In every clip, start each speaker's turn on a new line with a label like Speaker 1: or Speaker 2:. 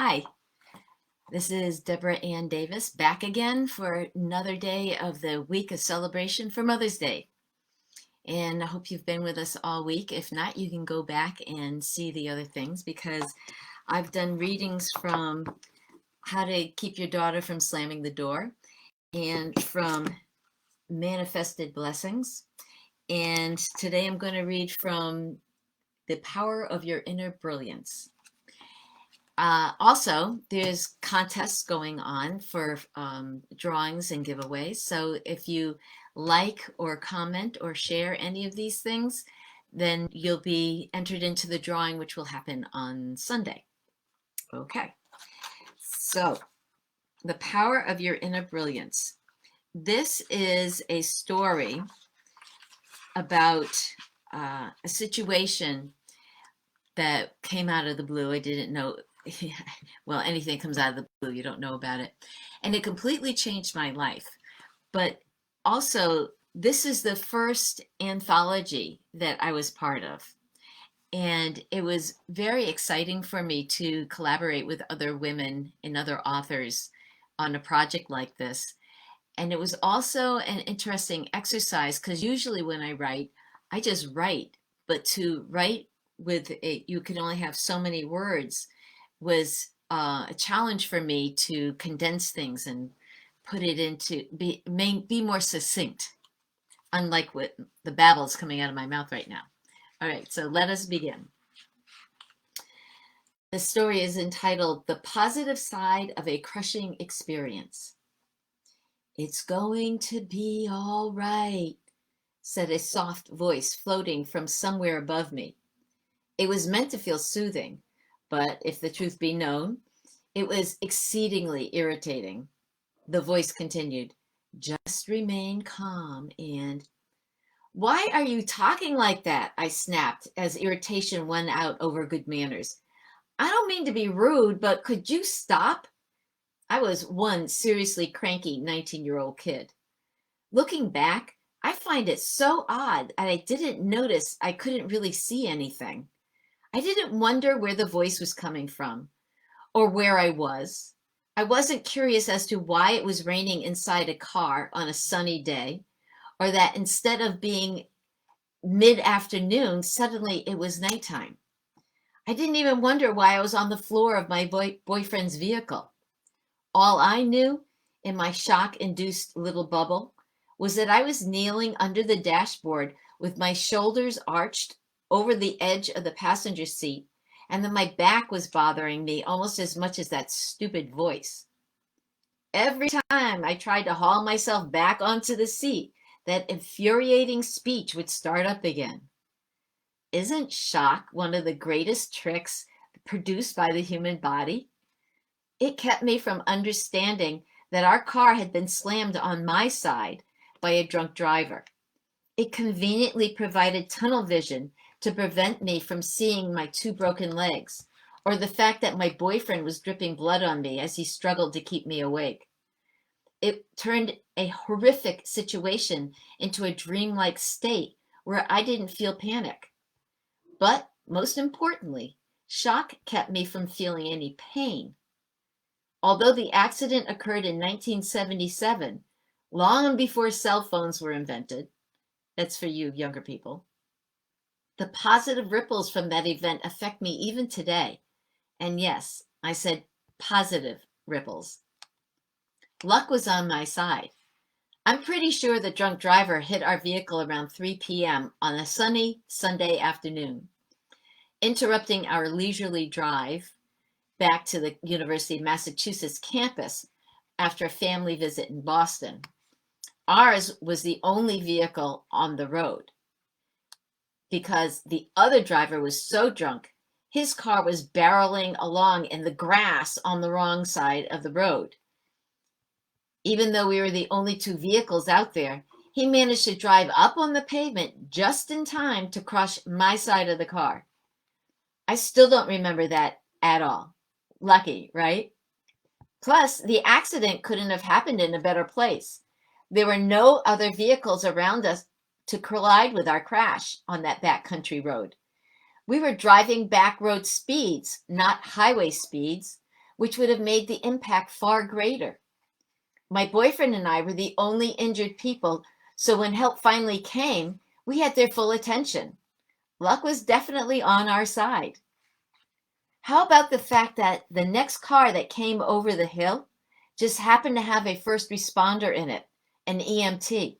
Speaker 1: Hi, this is Deborah Ann Davis back again for another day of the week of celebration for Mother's Day. And I hope you've been with us all week. If not, you can go back and see the other things because I've done readings from How to Keep Your Daughter from Slamming the Door and from Manifested Blessings. And today I'm going to read from The Power of Your Inner Brilliance. Also, there's contests going on for drawings and giveaways. So if you like or comment or share any of these things, then you'll be entered into the drawing, which will happen on Sunday. Okay, so the power of your inner brilliance. This is a story about a situation that came out of the blue. I didn't know. Well, anything comes out of the blue, you don't know about it. And it completely changed my life. But also, this is the first anthology that I was part of. And it was very exciting for me to collaborate with other women and other authors on a project like this. And it was also an interesting exercise because usually when I write, I just write. But to write with it, you can only have so many words, was a challenge for me to condense things and put it into be more succinct, unlike what the babbles coming out of my mouth right now. All right, so let us begin. The story is entitled The Positive Side of a Crushing Experience. "It's going to be all right," said a soft voice floating from somewhere above me. It was meant to feel soothing, but if the truth be known, it was exceedingly irritating. The voice continued, "Just remain calm and—" "Why are you talking like that?" I snapped as irritation won out over good manners. "I don't mean to be rude, but could you stop?" I was one seriously cranky 19-year-old kid. Looking back, I find it so odd that I didn't notice I couldn't really see anything. I didn't wonder where the voice was coming from or where I was. I wasn't curious as to why it was raining inside a car on a sunny day, or that instead of being mid-afternoon, suddenly it was nighttime. I didn't even wonder why I was on the floor of my boyfriend's vehicle. All I knew, in my shock-induced little bubble, was that I was kneeling under the dashboard with my shoulders arched over the edge of the passenger seat, and that my back was bothering me almost as much as that stupid voice. Every time I tried to haul myself back onto the seat, that infuriating speech would start up again. Isn't shock one of the greatest tricks produced by the human body? It kept me from understanding that our car had been slammed on my side by a drunk driver. It conveniently provided tunnel vision to prevent me from seeing my two broken legs, or the fact that my boyfriend was dripping blood on me as he struggled to keep me awake. It turned a horrific situation into a dreamlike state where I didn't feel panic. But most importantly, shock kept me from feeling any pain. Although the accident occurred in 1977, long before cell phones were invented, that's for you younger people, the positive ripples from that event affect me even today. And yes, I said positive ripples. Luck was on my side. I'm pretty sure the drunk driver hit our vehicle around 3 p.m. on a sunny Sunday afternoon, interrupting our leisurely drive back to the University of Massachusetts campus after a family visit in Boston. Ours was the only vehicle on the road because the other driver was so drunk, his car was barreling along in the grass on the wrong side of the road. Even though we were the only two vehicles out there, he managed to drive up on the pavement just in time to crush my side of the car. I still don't remember that at all. Lucky, right? Plus, the accident couldn't have happened in a better place. There were no other vehicles around us to collide with our crash on that backcountry road. We were driving back road speeds, not highway speeds, which would have made the impact far greater. My boyfriend and I were the only injured people, so when help finally came, we had their full attention. Luck was definitely on our side. How about the fact that the next car that came over the hill just happened to have a first responder in it, an EMT?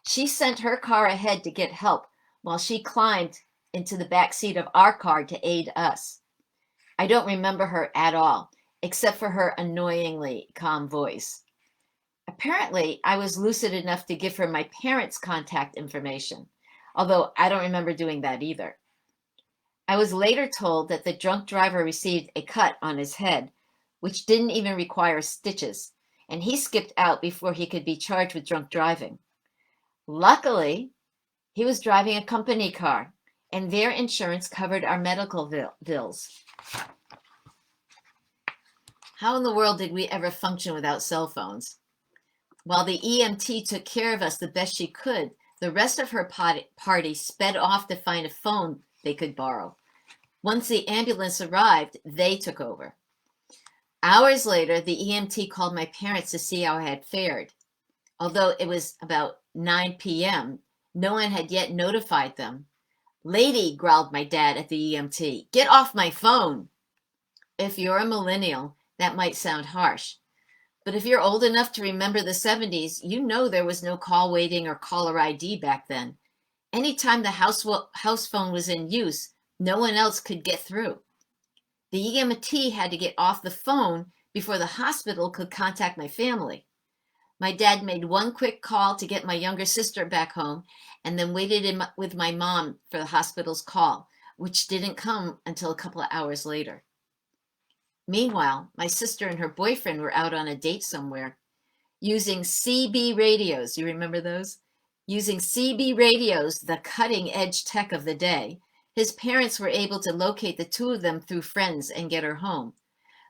Speaker 1: She sent her car ahead to get help while she climbed into the back seat of our car to aid us. I don't remember her at all, except for her annoyingly calm voice. Apparently, I was lucid enough to give her my parents' contact information, although I don't remember doing that either. I was later told that the drunk driver received a cut on his head, which didn't even require stitches, and he skipped out before he could be charged with drunk driving. Luckily, he was driving a company car, and their insurance covered our medical bills. How in the world did we ever function without cell phones? While the EMT took care of us the best she could, the rest of her party sped off to find a phone they could borrow. Once the ambulance arrived, they took over. Hours later, the EMT called my parents to see how I had fared. Although it was about 9 p.m., no one had yet notified them. "Lady," growled my dad at the EMT, "get off my phone." If you're a millennial, that might sound harsh. But if you're old enough to remember the 70s, you know there was no call waiting or caller ID back then. Anytime the house phone was in use, no one else could get through. The EMT had to get off the phone before the hospital could contact my family. My dad made one quick call to get my younger sister back home and then waited with my mom for the hospital's call, which didn't come until a couple of hours later. Meanwhile, my sister and her boyfriend were out on a date somewhere. Using CB radios, you remember those? Using CB radios, the cutting edge tech of the day, his parents were able to locate the two of them through friends and get her home.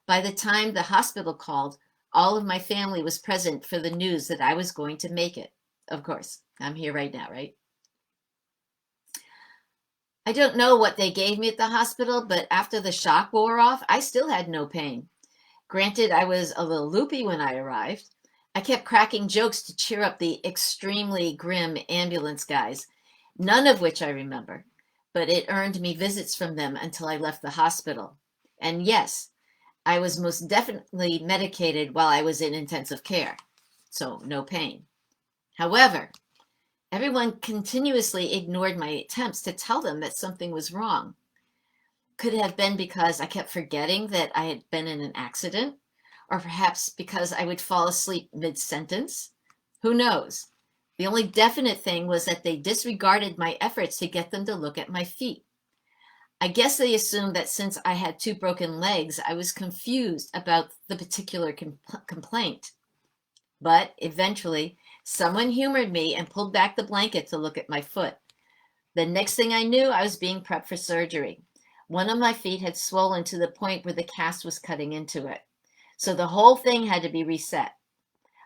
Speaker 1: By the time the hospital called, all of my family was present for the news that I was going to make it. Of course, I'm here right now, right? I don't know what they gave me at the hospital, but after the shock wore off, I still had no pain. Granted, I was a little loopy when I arrived. I kept cracking jokes to cheer up the extremely grim ambulance guys, none of which I remember, but it earned me visits from them until I left the hospital. And yes, I was most definitely medicated while I was in intensive care, so no pain. However, everyone continuously ignored my attempts to tell them that something was wrong. Could it have been because I kept forgetting that I had been in an accident? Or perhaps because I would fall asleep mid-sentence? Who knows? The only definite thing was that they disregarded my efforts to get them to look at my feet. I guess they assumed that since I had 2 broken legs, I was confused about the particular complaint. But eventually, someone humored me and pulled back the blanket to look at my foot. The next thing I knew, I was being prepped for surgery. One of my feet had swollen to the point where the cast was cutting into it. So the whole thing had to be reset.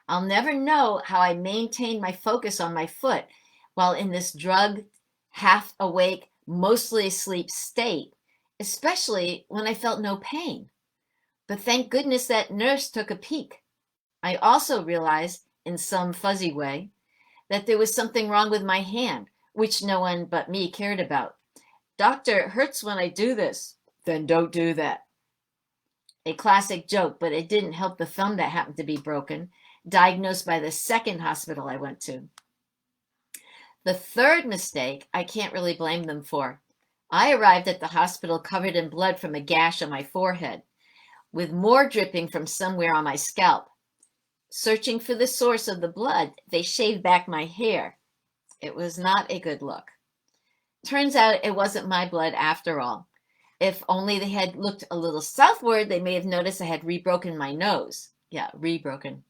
Speaker 1: I'll never know how I maintained my focus on my foot while in this drugged, half awake, mostly asleep state, especially when I felt no pain. But thank goodness that nurse took a peek. I also realized, in some fuzzy way, that there was something wrong with my hand, which no one but me cared about. "Doctor, it hurts when I do this." "Then don't do that." A classic joke, but it didn't help the thumb that happened to be broken, diagnosed by the second hospital I went to. The third mistake, I can't really blame them for. I arrived at the hospital covered in blood from a gash on my forehead, with more dripping from somewhere on my scalp. Searching for the source of the blood, they shaved back my hair. It was not a good look. Turns out it wasn't my blood after all. If only they had looked a little southward, they may have noticed I had rebroken my nose. Yeah, rebroken.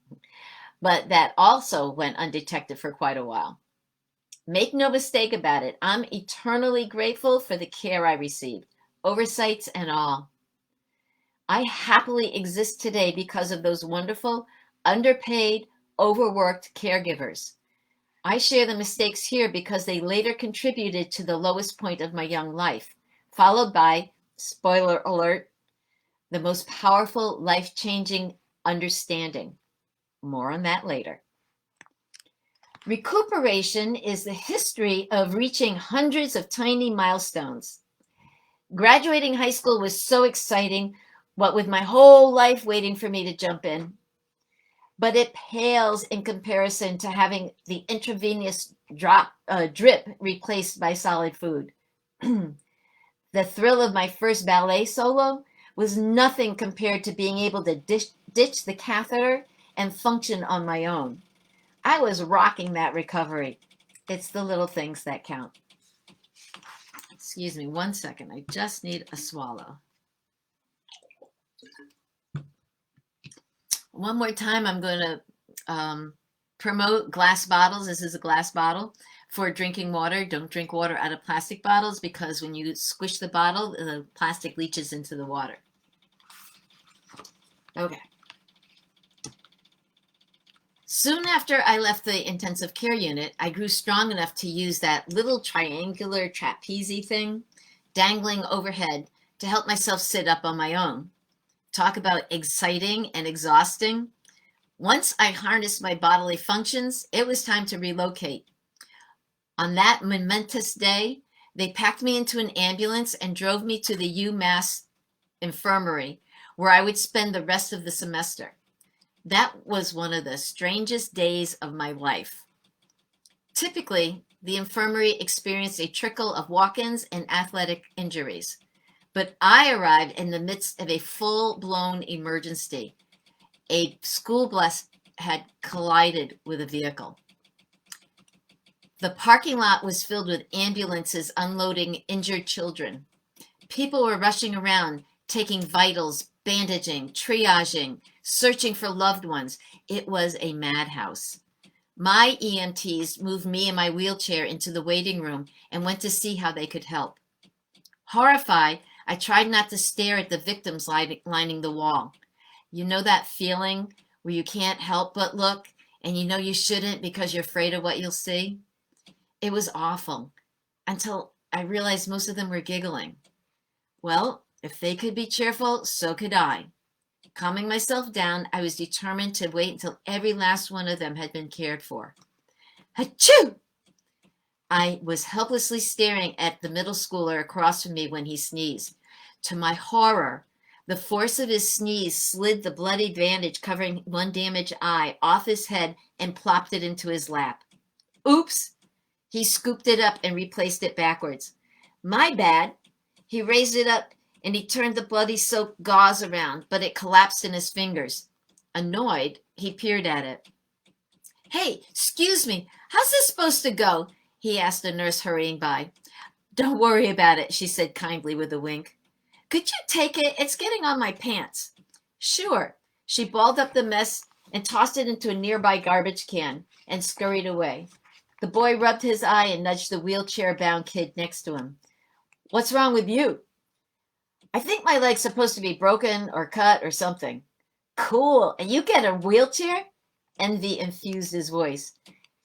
Speaker 1: But that also went undetected for quite a while. Make no mistake about it, I'm eternally grateful for the care I received, oversights and all. I happily exist today because of those wonderful, underpaid, overworked caregivers. I share the mistakes here because they later contributed to the lowest point of my young life, followed by, spoiler alert, the most powerful, life-changing understanding. More on that later. Recuperation is the history of reaching hundreds of tiny milestones. Graduating high school was so exciting, what with my whole life waiting for me to jump in. But it pales in comparison to having the intravenous drip replaced by solid food. The thrill of my first ballet solo was nothing compared to being able to ditch the catheter and function on my own. I was rocking that recovery. It's the little things that count. Excuse me 1 second. I just need a swallow. One more time, I'm going to promote glass bottles. This is a glass bottle for drinking water. Don't drink water out of plastic bottles because when you squish the bottle, the plastic leaches into the water. Okay. Soon after I left the intensive care unit, I grew strong enough to use that little triangular trapeze thing dangling overhead to help myself sit up on my own. Talk about exciting and exhausting. Once I harnessed my bodily functions, it was time to relocate. On that momentous day, they packed me into an ambulance and drove me to the UMass infirmary, where I would spend the rest of the semester. That was one of the strangest days of my life. Typically, the infirmary experienced a trickle of walk-ins and athletic injuries, but I arrived in the midst of a full-blown emergency. A school bus had collided with a vehicle. The parking lot was filled with ambulances unloading injured children. People were rushing around, taking vitals, bandaging, triaging, searching for loved ones. It was a madhouse. My EMTs moved me in my wheelchair into the waiting room and went to see how they could help. Horrified, I tried not to stare at the victims lining the wall. You know that feeling where you can't help but look, and you know you shouldn't because you're afraid of what you'll see? It was awful, until I realized most of them were giggling. Well, if they could be cheerful, so could I. Calming myself down, I was determined to wait until every last one of them had been cared for. Achoo! I was helplessly staring at the middle schooler across from me when he sneezed. To my horror, the force of his sneeze slid the bloody bandage covering one damaged eye off his head and plopped it into his lap. Oops! He scooped it up and replaced it backwards. My bad. He raised it up and he turned the bloody soaked gauze around, but it collapsed in his fingers. Annoyed, he peered at it. Hey, excuse me, how's this supposed to go? He asked a nurse hurrying by. Don't worry about it, she said kindly with a wink. Could you take it? It's getting on my pants. Sure. She balled up the mess and tossed it into a nearby garbage can and scurried away. The boy rubbed his eye and nudged the wheelchair-bound kid next to him. What's wrong with you? I think my leg's supposed to be broken or cut or something. Cool. And you get a wheelchair? Envy infused his voice.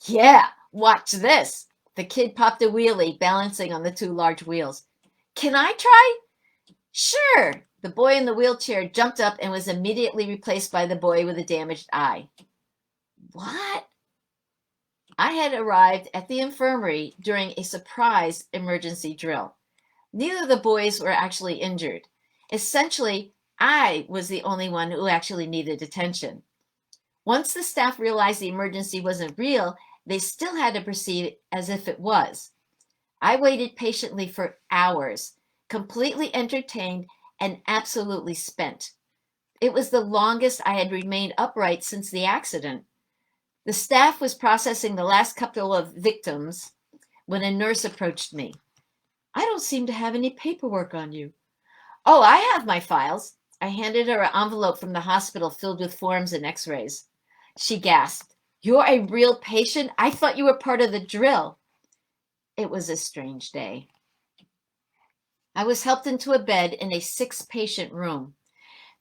Speaker 1: Yeah, watch this. The kid popped a wheelie, balancing on the two large wheels. Can I try? Sure. The boy in the wheelchair jumped up and was immediately replaced by the boy with a damaged eye. What? I had arrived at the infirmary during a surprise emergency drill. Neither of the boys were actually injured. Essentially, I was the only one who actually needed attention. Once the staff realized the emergency wasn't real, they still had to proceed as if it was. I waited patiently for hours, completely entertained and absolutely spent. It was the longest I had remained upright since the accident. The staff was processing the last couple of victims when a nurse approached me. I don't seem to have any paperwork on you. Oh, I have my files. I handed her an envelope from the hospital filled with forms and x-rays. She gasped. You're a real patient? I thought you were part of the drill. It was a strange day. I was helped into a bed in a 6-patient room.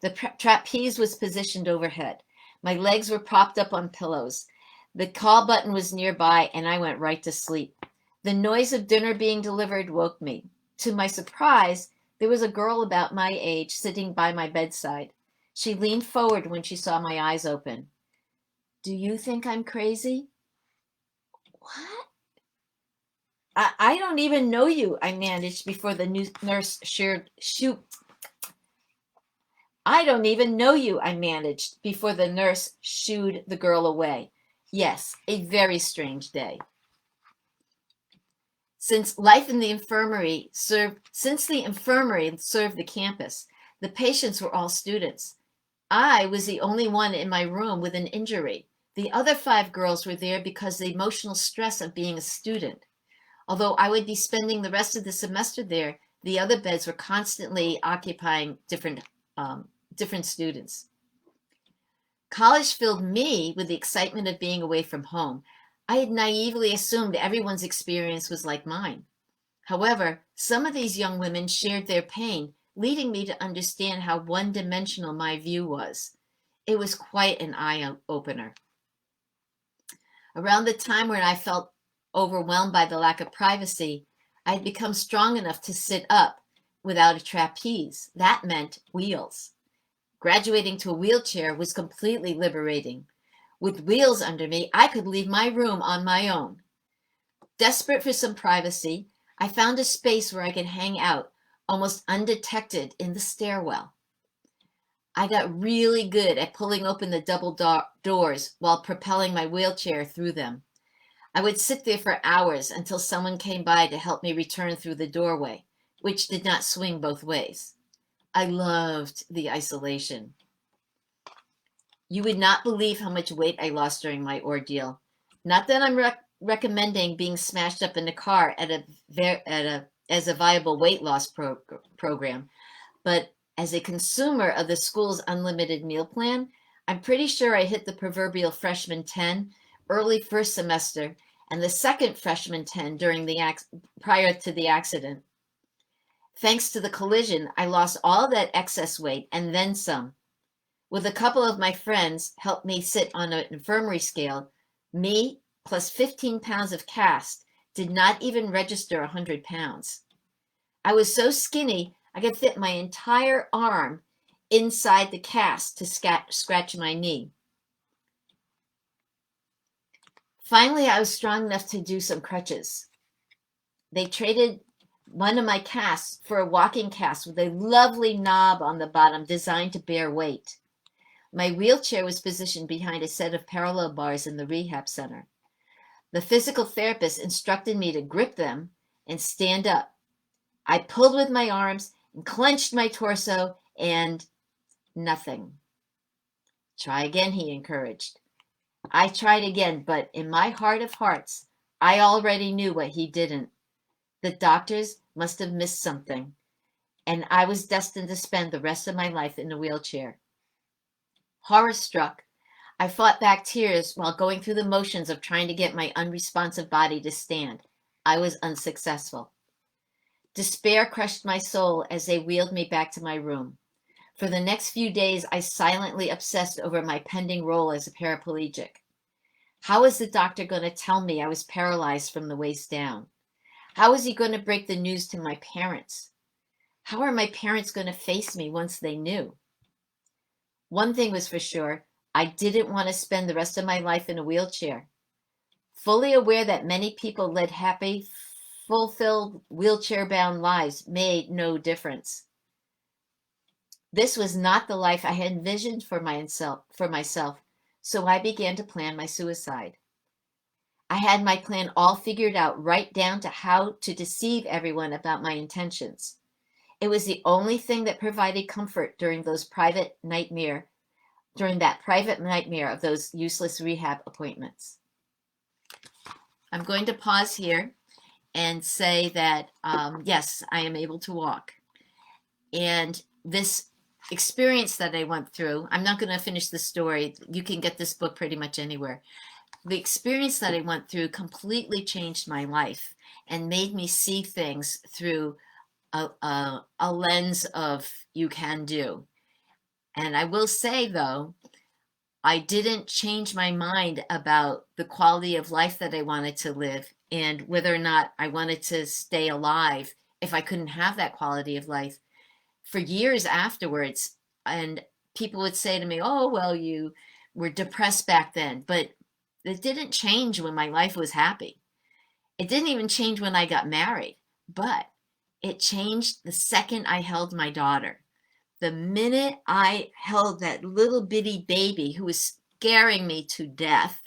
Speaker 1: The trapeze was positioned overhead. My legs were propped up on pillows. The call button was nearby, and I went right to sleep. The noise of dinner being delivered woke me. To my surprise, There was a girl about my age sitting by my bedside. She leaned forward when she saw my eyes open. Do you think I'm crazy? What? I don't even know you, I managed before the nurse shared shoot. I don't even know you, I managed before the nurse shooed the girl away. Yes, a very strange day. Since the infirmary served the campus, the patients were all students. I was the only one in my room with an injury. The other 5 girls were there because of the emotional stress of being a student. Although I would be spending the rest of the semester there, the other beds were constantly occupying different students. College filled me with the excitement of being away from home. I had naively assumed everyone's experience was like mine. However, some of these young women shared their pain, leading me to understand how one-dimensional my view was. It was quite an eye-opener. Around the time when I felt overwhelmed by the lack of privacy, I had become strong enough to sit up without a trapeze. That meant wheels. Graduating to a wheelchair was completely liberating. With wheels under me, I could leave my room on my own. Desperate for some privacy, I found a space where I could hang out, almost undetected, in the stairwell. I got really good at pulling open the double doors while propelling my wheelchair through them. I would sit there for hours until someone came by to help me return through the doorway, which did not swing both ways. I loved the isolation. You would not believe how much weight I lost during my ordeal. Not that I'm recommending being smashed up in a car as a viable weight loss program, but as a consumer of the school's unlimited meal plan, I'm pretty sure I hit the proverbial freshman 10 early first semester and the second freshman 10 prior to the accident. Thanks to the collision, I lost all that excess weight and then some. With a couple of my friends helped me sit on an infirmary scale, me plus 15 pounds of cast did not even register 100 pounds. I was so skinny, I could fit my entire arm inside the cast to scratch my knee. Finally, I was strong enough to do some crutches. They traded one of my casts for a walking cast with a lovely knob on the bottom designed to bear weight. My wheelchair was positioned behind a set of parallel bars in the rehab center. The physical therapist instructed me to grip them and stand up. I pulled with my arms and clenched my torso and nothing. Try again, he encouraged. I tried again, but in my heart of hearts, I already knew what he didn't. The doctors must have missed something, and I was destined to spend the rest of my life in a wheelchair. Horror-struck, I fought back tears while going through the motions of trying to get my unresponsive body to stand. I was unsuccessful. Despair crushed my soul as they wheeled me back to my room. For the next few days, I silently obsessed over my pending role as a paraplegic. How was the doctor going to tell me I was paralyzed from the waist down? How was he going to break the news to my parents? How are my parents going to face me once they knew? One thing was for sure, I didn't want to spend the rest of my life in a wheelchair. Fully aware that many people led happy, fulfilled, wheelchair-bound lives made no difference. This was not the life I had envisioned for myself, so I began to plan my suicide. I had my plan all figured out, right down to how to deceive everyone about my intentions. It was the only thing that provided comfort during that private nightmare of those useless rehab appointments. I'm going to pause here and say that, yes, I am able to walk. And this experience that I went through, I'm not going to finish the story. You can get this book pretty much anywhere. The experience that I went through completely changed my life and made me see things through a lens of you can do. And I will say, though, I didn't change my mind about the quality of life that I wanted to live and whether or not I wanted to stay alive if I couldn't have that quality of life. for years afterwards, and people would say to me, "Oh, well, you were depressed back then," but it didn't change when my life was happy. It didn't even change when I got married, but it changed the second I held my daughter. The minute I held that little bitty baby who was scaring me to death,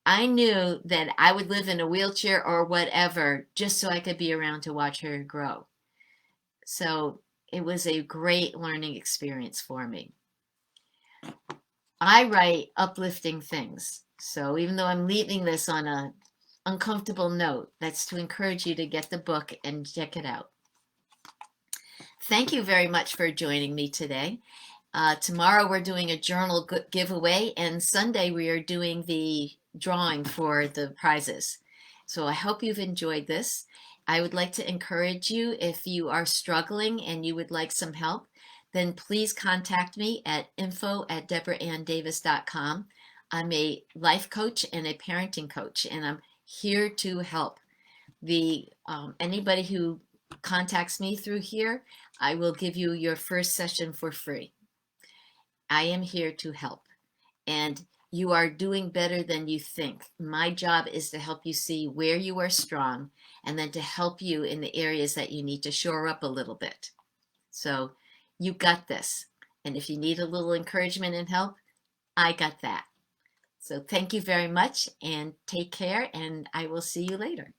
Speaker 1: I knew that I would live in a wheelchair or whatever just so I could be around to watch her grow. So it was a great learning experience for me. I write uplifting things. So even though I'm leaving this on a uncomfortable note, that's to encourage you to get the book and check it out. Thank you very much for joining me today. Tomorrow we're doing a journal giveaway, and Sunday we are doing the drawing for the prizes. So I hope you've enjoyed this. I would like to encourage you, if you are struggling and you would like some help, then please contact me at info@deborahanndavis.com. I'm a life coach and a parenting coach, and I'm here to help. Anybody who contacts me through here, I will give you your first session for free. I am here to help, and you are doing better than you think. My job is to help you see where you are strong and then to help you in the areas that you need to shore up a little bit. So you got this. And if you need a little encouragement and help, I got that. So thank you very much and take care, and I will see you later.